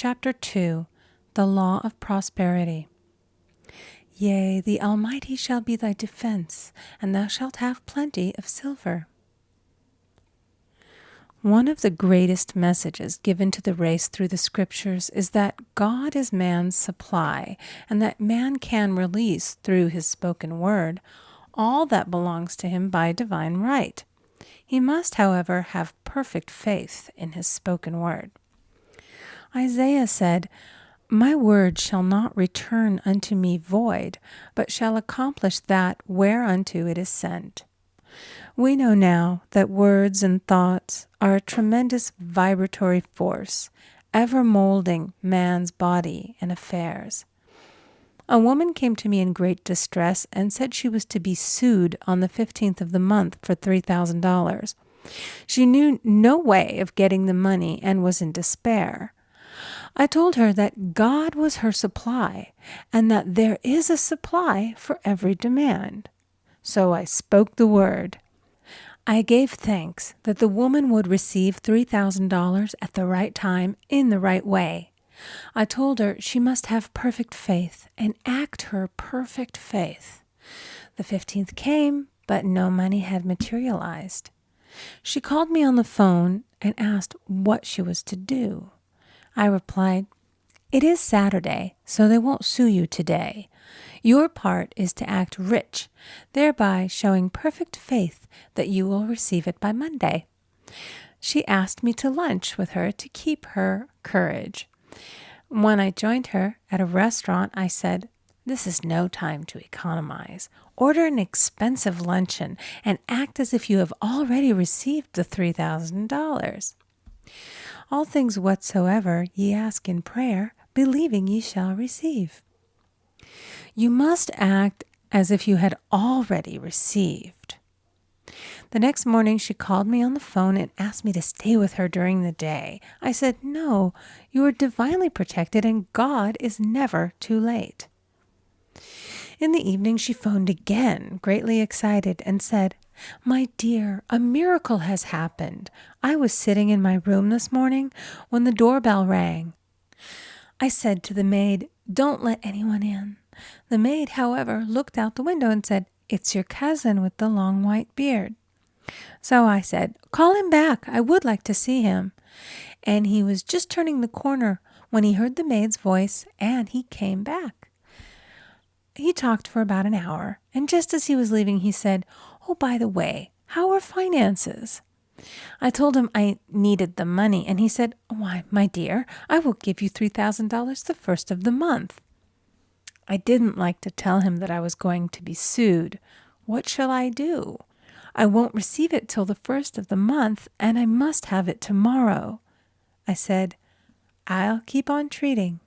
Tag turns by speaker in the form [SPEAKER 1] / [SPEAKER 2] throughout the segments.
[SPEAKER 1] Chapter 2, The Law of Prosperity. Yea, the Almighty shall be thy defense, and thou shalt have plenty of silver. One of the greatest messages given to the race through the Scriptures is that God is man's supply, and that man can release, through his spoken word, all that belongs to him by divine right. He must, however, have perfect faith in his spoken word. Isaiah said, "My word shall not return unto me void, but shall accomplish that whereunto it is sent." We know now that words and thoughts are a tremendous vibratory force, ever molding man's body and affairs. A woman came to me in great distress and said she was to be sued on the 15th of the month for $3,000. She knew no way of getting the money and was in despair. I told her that God was her supply, and that there is a supply for every demand. So I spoke the word. I gave thanks that the woman would receive $3,000 at the right time in the right way. I told her she must have perfect faith and act her perfect faith. The 15th came, but no money had materialized. She called me on the phone and asked what she was to do. I replied, "It is Saturday, so they won't sue you today. Your part is to act rich, thereby showing perfect faith that you will receive it by Monday." She asked me to lunch with her to keep her courage. When I joined her at a restaurant, I said, "This is no time to economize. Order an expensive luncheon and act as if you have already received the $3,000. All things whatsoever ye ask in prayer, believing ye shall receive." You must act as if you had already received. The next morning she called me on the phone and asked me to stay with her during the day. I said, "No, you are divinely protected and God is never too late." In the evening she phoned again, greatly excited, and said, "My dear, a miracle has happened. I was sitting in my room this morning when the doorbell rang. I said to the maid, 'Don't let anyone in.' The maid, however, looked out the window and said, 'It's your cousin with the long white beard.' So I said, 'Call him back. I would like to see him.' And he was just turning the corner when he heard the maid's voice, and he came back. He talked for about an hour, and just as he was leaving, he said, 'Oh, by the way, how are finances?' I told him I needed the money, and he said, 'Why, my dear, I will give you $3,000 the first of the month.' I didn't like to tell him that I was going to be sued. What shall I do? I won't receive it till the first of the month, and I must have it tomorrow. I said, 'I'll keep on treating.'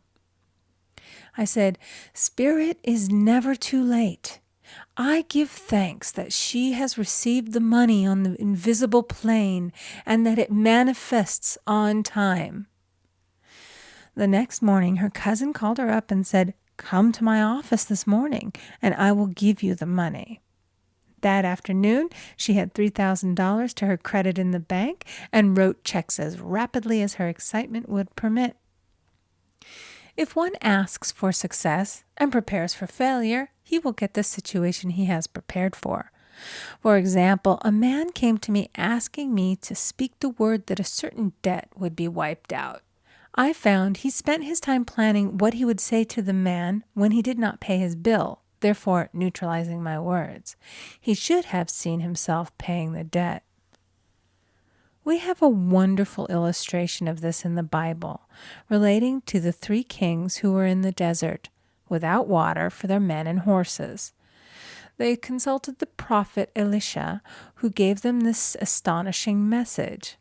[SPEAKER 1] I said, 'Spirit is never too late. I give thanks that she has received the money on the invisible plane and that it manifests on time.' The next morning, her cousin called her up and said, 'Come to my office this morning, and I will give you the money.' That afternoon, she had $3,000 to her credit in the bank and wrote checks as rapidly as her excitement would permit. If one asks for success and prepares for failure, he will get the situation he has prepared for. For example, a man came to me asking me to speak the word that a certain debt would be wiped out. I found he spent his time planning what he would say to the man when he did not pay his bill, therefore neutralizing my words. He should have seen himself paying the debt. We have a wonderful illustration of this in the Bible, relating to the 3 kings who were in the desert, without water for their men and horses. They consulted the prophet Elisha, who gave them this astonishing message.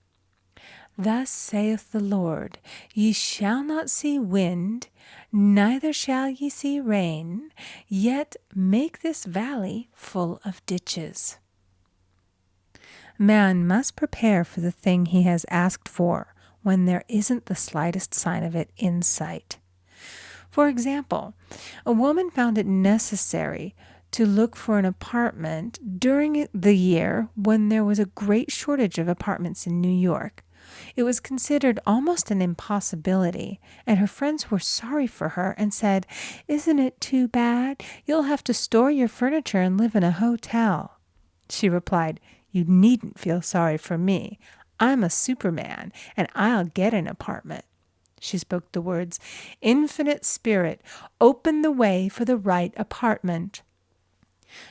[SPEAKER 1] "Thus saith the Lord, ye shall not see wind, neither shall ye see rain, yet make this valley full of ditches." Man must prepare for the thing he has asked for when there isn't the slightest sign of it in sight. For example, a woman found it necessary to look for an apartment during the year when there was a great shortage of apartments in New York. It was considered almost an impossibility, and her friends were sorry for her and said, "Isn't it too bad? You'll have to store your furniture and live in a hotel." She replied, "You needn't feel sorry for me. I'm a Superman, and I'll get an apartment." She spoke the words, "Infinite Spirit, open the way for the right apartment."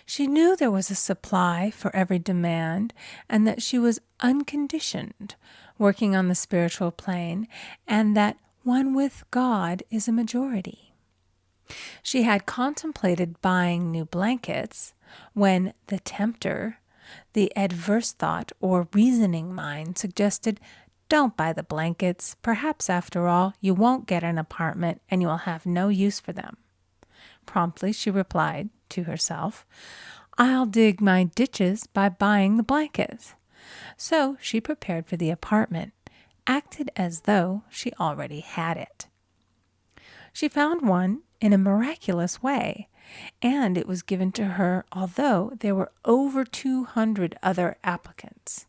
[SPEAKER 1] She knew there was a supply for every demand, and that she was unconditioned, working on the spiritual plane, and that one with God is a majority. She had contemplated buying new blankets when the tempter, the adverse thought or reasoning mind, suggested, "Don't buy the blankets. Perhaps, after all, you won't get an apartment and you will have no use for them." Promptly she replied to herself, "I'll dig my ditches by buying the blankets." So she prepared for the apartment, acted as though she already had it. She found one in a miraculous way, and it was given to her although there were over 200 other applicants.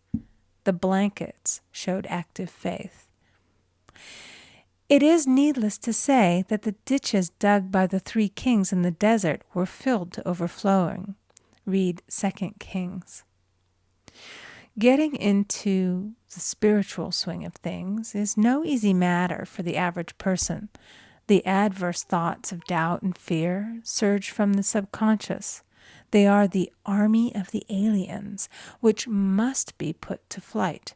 [SPEAKER 1] The blankets showed active faith. It is needless to say that the ditches dug by the 3 kings in the desert were filled to overflowing. Read 2 Kings. Getting into the spiritual swing of things is no easy matter for the average person. The adverse thoughts of doubt and fear surge from the subconscious. They are the army of the aliens, which must be put to flight.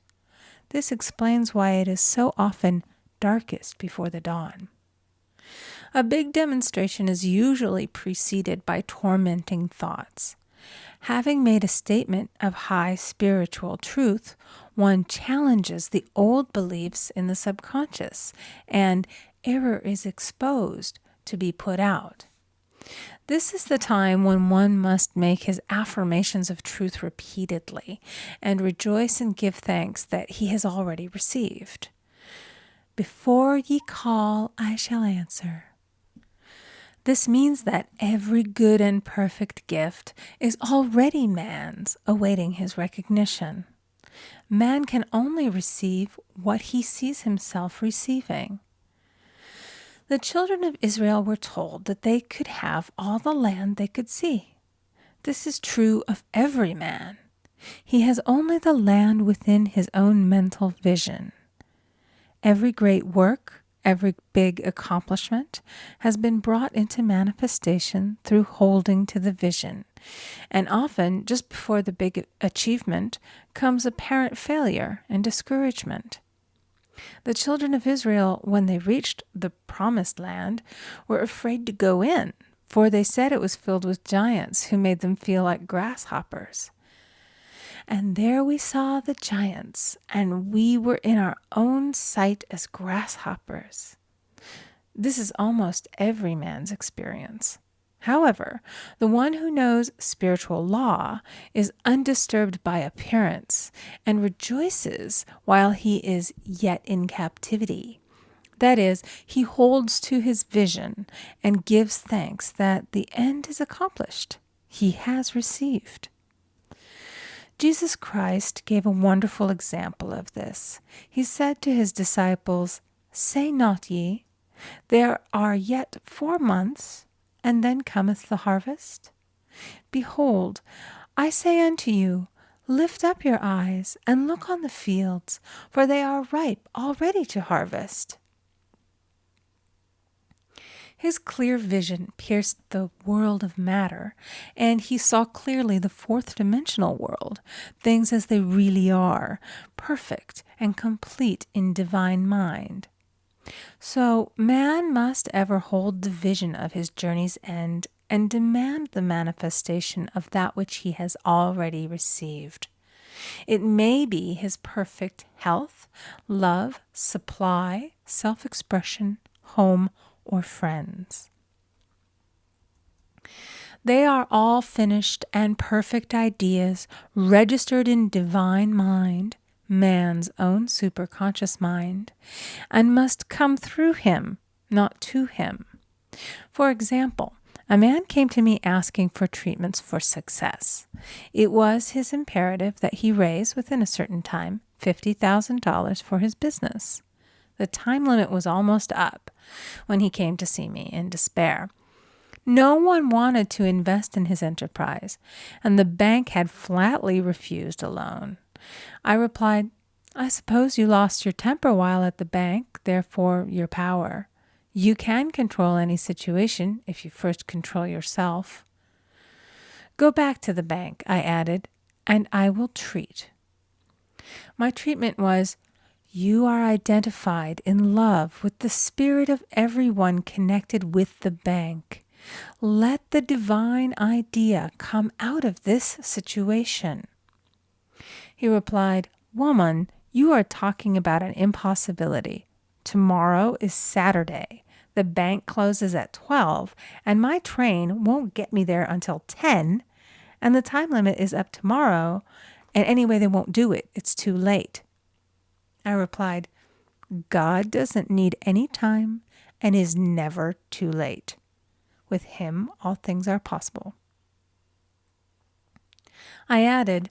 [SPEAKER 1] This explains why it is so often darkest before the dawn. A big demonstration is usually preceded by tormenting thoughts. Having made a statement of high spiritual truth, one challenges the old beliefs in the subconscious, and error is exposed to be put out. This is the time when one must make his affirmations of truth repeatedly and rejoice and give thanks that he has already received. "Before ye call, I shall answer." This means that every good and perfect gift is already man's, awaiting his recognition. Man can only receive what he sees himself receiving. The children of Israel were told that they could have all the land they could see. This is true of every man. He has only the land within his own mental vision. Every great work, every big accomplishment has been brought into manifestation through holding to the vision. And often, just before the big achievement, comes apparent failure and discouragement. The children of Israel, when they reached the promised land, were afraid to go in, for they said it was filled with giants who made them feel like grasshoppers. "And there we saw the giants, and we were in our own sight as grasshoppers." This is almost every man's experience. However, the one who knows spiritual law is undisturbed by appearance and rejoices while he is yet in captivity. That is, he holds to his vision and gives thanks that the end is accomplished. He has received. Jesus Christ gave a wonderful example of this. He said to his disciples, "Say not ye, there are yet 4 months, and then cometh the harvest? Behold, I say unto you, lift up your eyes, and look on the fields, for they are ripe already to harvest." His clear vision pierced the world of matter, and he saw clearly the 4th-dimensional world, things as they really are, perfect and complete in divine mind. So man must ever hold the vision of his journey's end and demand the manifestation of that which he has already received. It may be his perfect health, love, supply, self-expression, home, or friends. They are all finished and perfect ideas registered in divine mind, man's own superconscious mind, and must come through him, not to him. For example, a man came to me asking for treatments for success. It was his imperative that he raise, within a certain time, $50,000 for his business. The time limit was almost up when he came to see me in despair. No one wanted to invest in his enterprise, and the bank had flatly refused a loan. I replied, "I suppose you lost your temper while at the bank, therefore your power. You can control any situation if you first control yourself." "Go back to the bank," I added, "and I will treat." My treatment was, "You are identified in love with the spirit of everyone connected with the bank. Let the divine idea come out of this situation." He replied, "Woman, you are talking about an impossibility. Tomorrow is Saturday. The bank closes at 12, and my train won't get me there until 10, and the time limit is up tomorrow, and anyway, they won't do it. It's too late." I replied, "God doesn't need any time and is never too late. With him, all things are possible." I added,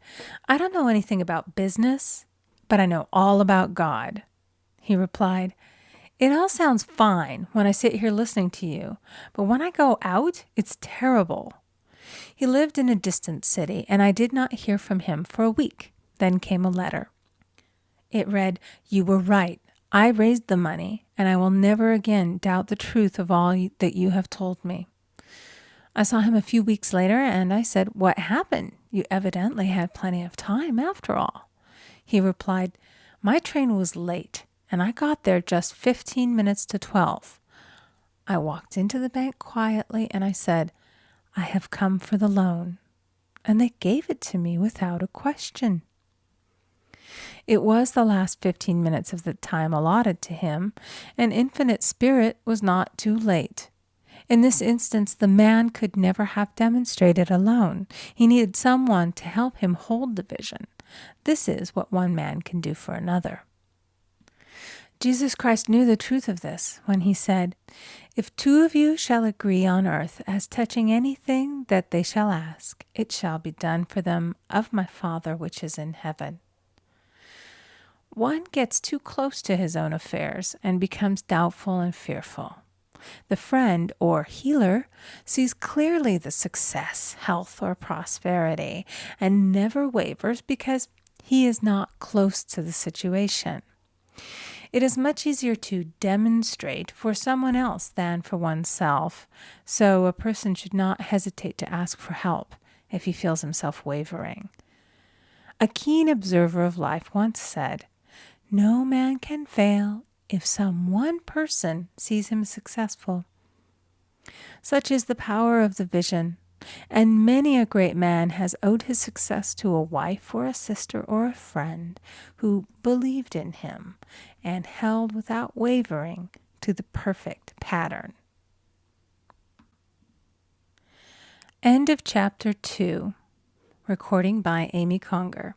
[SPEAKER 1] "I don't know anything about business, but I know all about God." He replied, "It all sounds fine when I sit here listening to you, but when I go out, it's terrible." He lived in a distant city, and I did not hear from him for a week. Then came a letter. It read, "You were right. I raised the money, and I will never again doubt the truth of all that you have told me." I saw him a few weeks later, and I said, "What happened? You evidently had plenty of time after all." He replied, "My train was late, and I got there just 15 minutes to 12. I walked into the bank quietly, and I said, 'I have come for the loan.' And they gave it to me without a question." It was the last 15 minutes of the time allotted to him, and Infinite Spirit was not too late. In this instance, the man could never have demonstrated alone. He needed someone to help him hold the vision. This is what one man can do for another. Jesus Christ knew the truth of this when he said, "If two of you shall agree on earth as touching anything that they shall ask, it shall be done for them of my Father which is in heaven." One gets too close to his own affairs and becomes doubtful and fearful. The friend or healer sees clearly the success, health, or prosperity and never wavers because he is not close to the situation. It is much easier to demonstrate for someone else than for oneself, so a person should not hesitate to ask for help if he feels himself wavering. A keen observer of life once said, "No man can fail if some one person sees him successful." Such is the power of the vision, and many a great man has owed his success to a wife or a sister or a friend who believed in him and held without wavering to the perfect pattern. End of chapter 2. Recording by Amy Conger.